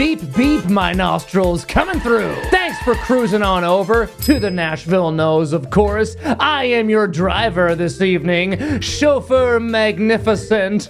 Beep, beep, my nostrils coming through. Thanks for cruising on over to the Nashville Nose, of course. I am your driver this evening, Chauffeur Magnifiscent.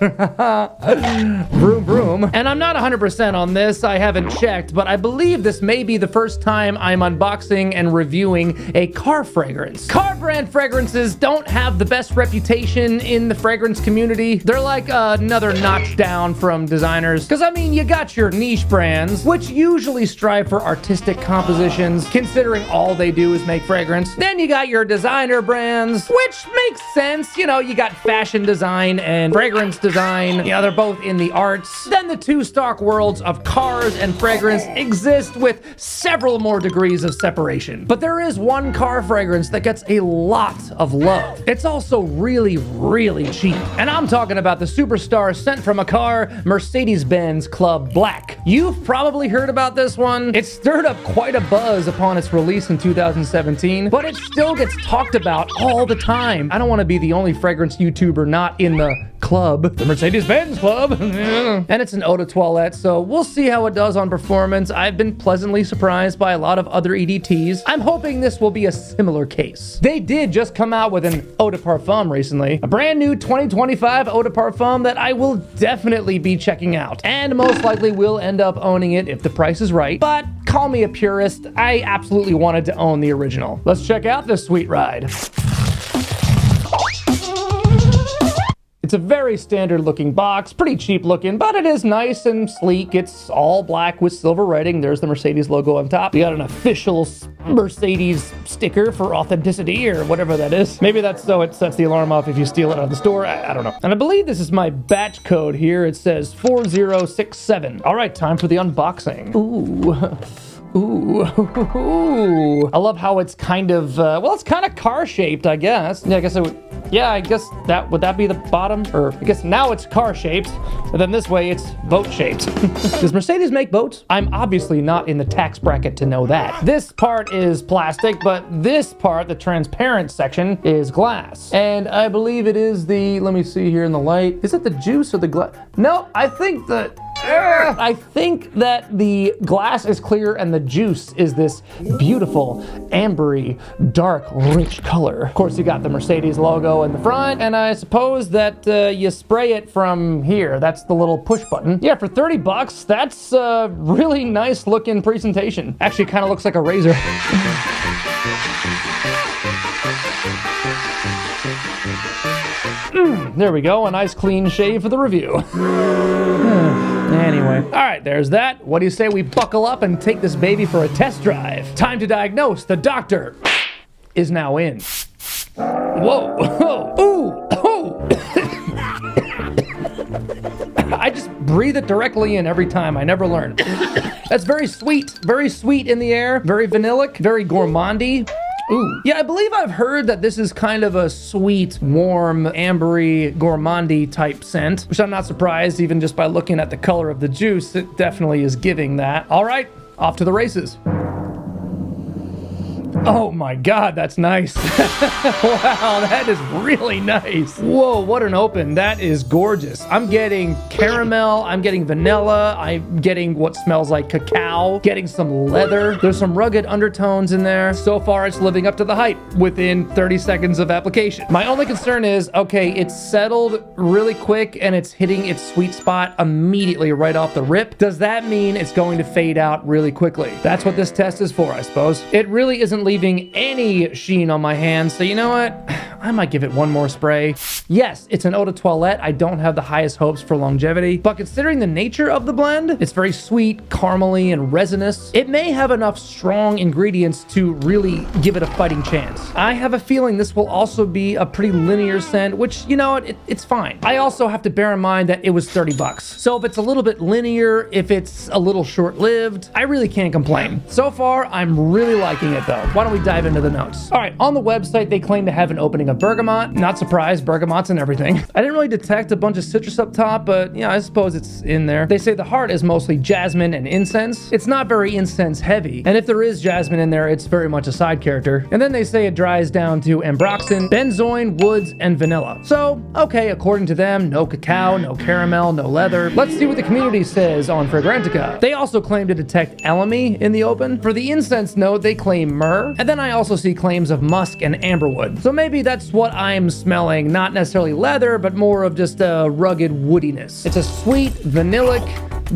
Vroom, vroom. And I'm not 100% on this, I haven't checked, but I believe this may be the first time I'm unboxing and reviewing a car fragrance. Car brand fragrances don't have the best reputation in the fragrance community. They're like another notch down from designers. Because I mean, you got your niche brands, which usually strive for artistic compositions, considering all they do is make fragrance. Then you got your designer brands, which makes sense. You know, you got fashion design and fragrance design. You know, they're both in the arts. Then the two stock worlds of cars and fragrance exist with several more degrees of separation. But there is one car fragrance that gets a lot of love. It's also really, really cheap. And I'm talking about the superstar scent from a car, Mercedes Benz Club Black. You've probably heard about this one. It stirred up quite a buzz upon its release in 2017, but it still gets talked about all the time. I don't want to be the only fragrance YouTuber not in the club, the Mercedes Benz Club. And it's an eau de toilette, so we'll see how it does on performance. I've been pleasantly surprised by a lot of other EDTs. I'm hoping this will be a similar case. They did just come out with an eau de parfum recently, a brand new 2025 eau de parfum that I will definitely be checking out, and most likely will end up owning it if the price is right. But call me a purist, I absolutely wanted to own the original. Let's check out this sweet ride. It's a very standard looking box, pretty cheap looking, but it is nice and sleek. It's all black with silver writing. There's the Mercedes logo on top. We got an official Mercedes sticker for authenticity or whatever that is. Maybe that's so it sets the alarm off if you steal it out of the store. I don't know. And I believe this is my batch code here. It says 4067. All right, time for the unboxing. Ooh. Ooh. I love how it's kind of, well, it's kind of car-shaped, I guess. Yeah, I guess it would, yeah, I guess that, would that be the bottom? Or I guess now it's car-shaped, but then this way it's boat-shaped. Does Mercedes make boats? I'm obviously not in the tax bracket to know that. This part is plastic, but this part, the transparent section, is glass. And I believe it is the, let me see here in the light. Is it the juice or the glass? No, I think that the glass is clear and the juice is this beautiful, ambery, dark, rich color. Of course, you got the Mercedes logo in the front, and I suppose that you spray it from here. That's the little push button. Yeah, for 30 bucks, that's a really nice looking presentation. Actually, kind of looks like a razor. There we go, a nice clean shave for the review. Anyway, all right, there's that. What do you say we buckle up and take this baby for a test drive? Time to diagnose. The doctor is now in. Whoa, whoa, ooh, oh. I just breathe it directly in every time. I never learn. That's very sweet in the air, very vanillic, very gourmandy. Ooh. Yeah, I believe I've heard that this is kind of a sweet, warm, ambery, gourmandy type scent, which I'm not surprised even just by looking at the color of the juice. It definitely is giving that. All right, off to the races. Oh my God, that's nice. Wow, that is really nice. Whoa, what an open. That is gorgeous. I'm getting caramel, I'm getting vanilla, I'm getting what smells like cacao, getting some leather. There's some rugged undertones in there. So far, it's living up to the hype within 30 seconds of application. My only concern is, okay, it's settled really quick and it's hitting its sweet spot immediately right off the rip. Does that mean it's going to fade out really quickly? That's what this test is for, I suppose. It really isn't leaving any sheen on my hands, so you know what? I might give it one more spray. Yes, it's an eau de toilette. I don't have the highest hopes for longevity, but considering the nature of the blend, it's very sweet, caramely, and resinous. It may have enough strong ingredients to really give it a fighting chance. I have a feeling this will also be a pretty linear scent, which, you know what, it's fine. I also have to bear in mind that it was 30 bucks. So if it's a little bit linear, if it's a little short-lived, I really can't complain. So far, I'm really liking it though. Why don't we dive into the notes? All right, on the website, they claim to have an opening of of bergamot. Not surprised, bergamot's in everything. I didn't really detect a bunch of citrus up top, but yeah, I suppose it's in there. They say the heart is mostly jasmine and incense. It's not very incense heavy, and if there is jasmine in there, it's very much a side character. And then they say it dries down to ambroxan, benzoin, woods, and vanilla. So, okay, according to them, no cacao, no caramel, no leather. Let's see what the community says on Fragrantica. They also claim to detect elemi in the open. For the incense note, they claim myrrh, and then I also see claims of musk and amberwood. So maybe that's what I'm smelling, not necessarily leather, but more of just a rugged woodiness. It's a sweet, vanillic,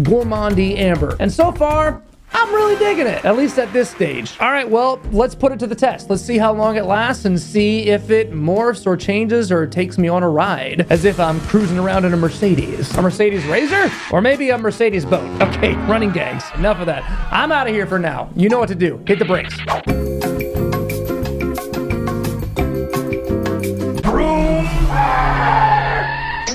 gourmandy amber. And so far, I'm really digging it, at least at this stage. All right, well, let's put it to the test. Let's see how long it lasts and see if it morphs or changes or takes me on a ride, as if I'm cruising around in a Mercedes. A Mercedes Razor? Or maybe a Mercedes boat. Okay, running gags. Enough of that. I'm out of here for now. You know what to do. Hit the brakes.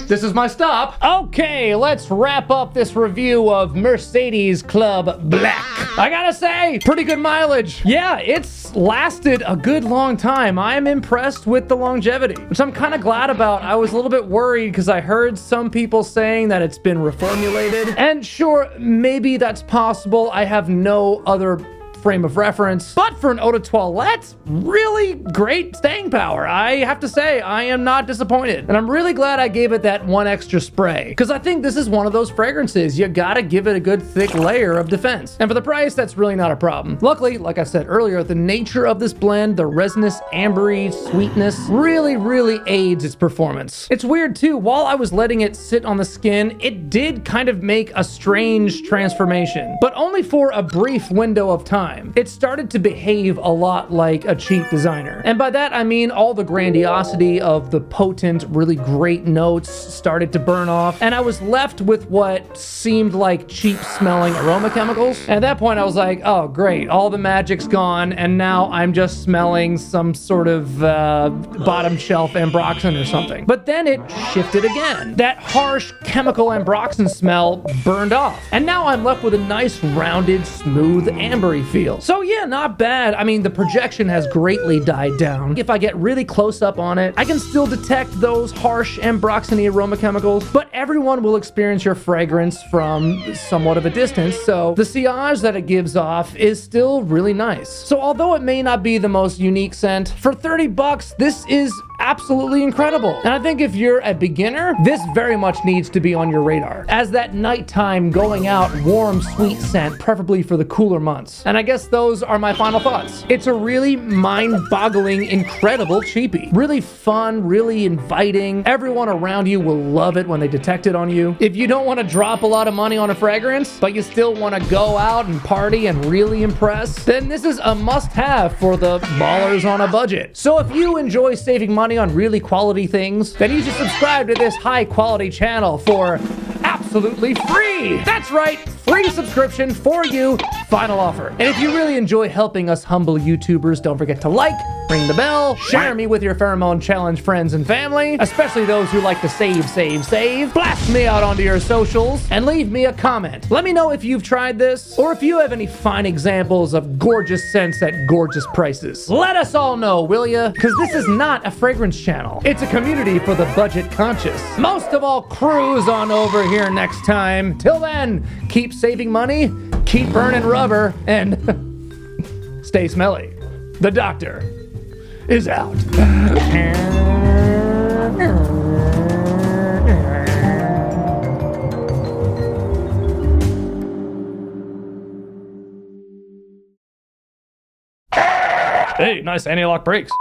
This is my stop. Okay, let's wrap up this review of Mercedes Club Black. I gotta say, pretty good mileage. Yeah, it's lasted a good long time. I am impressed with the longevity, which I'm kind of glad about. I was a little bit worried because I heard some people saying that it's been reformulated. And sure, maybe that's possible. I have no other frame of reference, but for an eau de toilette, really great staying power. I have to say, I am not disappointed, and I'm really glad I gave it that one extra spray, because I think this is one of those fragrances you gotta give it a good thick layer of defense, and for the price, that's really not a problem. Luckily, like I said earlier, the nature of this blend, the resinous, ambery sweetness, really aids its performance. It's weird too, while I was letting it sit on the skin, it did kind of make a strange transformation, but only for a brief window of time. It started to behave a lot like a cheap designer. And by that, I mean all the grandiosity of the potent, really great notes started to burn off, and I was left with what seemed like cheap smelling aroma chemicals. At that point, I was like, oh, great, all the magic's gone, and now I'm just smelling some sort of bottom shelf ambroxan or something. But then it shifted again. That harsh chemical ambroxan smell burned off, and now I'm left with a nice, rounded, smooth, ambery feel. So yeah, not bad. I mean, the projection has greatly died down. If I get really close up on it, I can still detect those harsh ambroxany aroma chemicals, but everyone will experience your fragrance from somewhat of a distance, so the sillage that it gives off is still really nice. So although it may not be the most unique scent, for 30 bucks, this is absolutely incredible. And I think if you're a beginner, this very much needs to be on your radar as that nighttime going out warm sweet scent, preferably for the cooler months. And I guess those are my final thoughts. It's a really mind-boggling, incredible cheapie. Really fun, really inviting. Everyone around you will love it when they detect it on you. If you don't want to drop a lot of money on a fragrance, but you still want to go out and party and really impress, then this is a must-have for the ballers on a budget. So if you enjoy saving money on really quality things, then you should subscribe to this high-quality channel for absolutely free. That's right, free subscription for you. Final offer. And if you really enjoy helping us humble YouTubers, don't forget to like, ring the bell, share me with your pheromone challenge friends and family, especially those who like to save. Blast me out onto your socials and leave me a comment. Let me know if you've tried this or if you have any fine examples of gorgeous scents at gorgeous prices. Let us all know, will ya? Because this is not a fragrance channel. It's a community for the budget conscious. Most of all, cruise on over here next time. Till then, keep saving money, keep burning rubber, and stay smelly. The doctor is out. Hey, nice anti-lock brakes.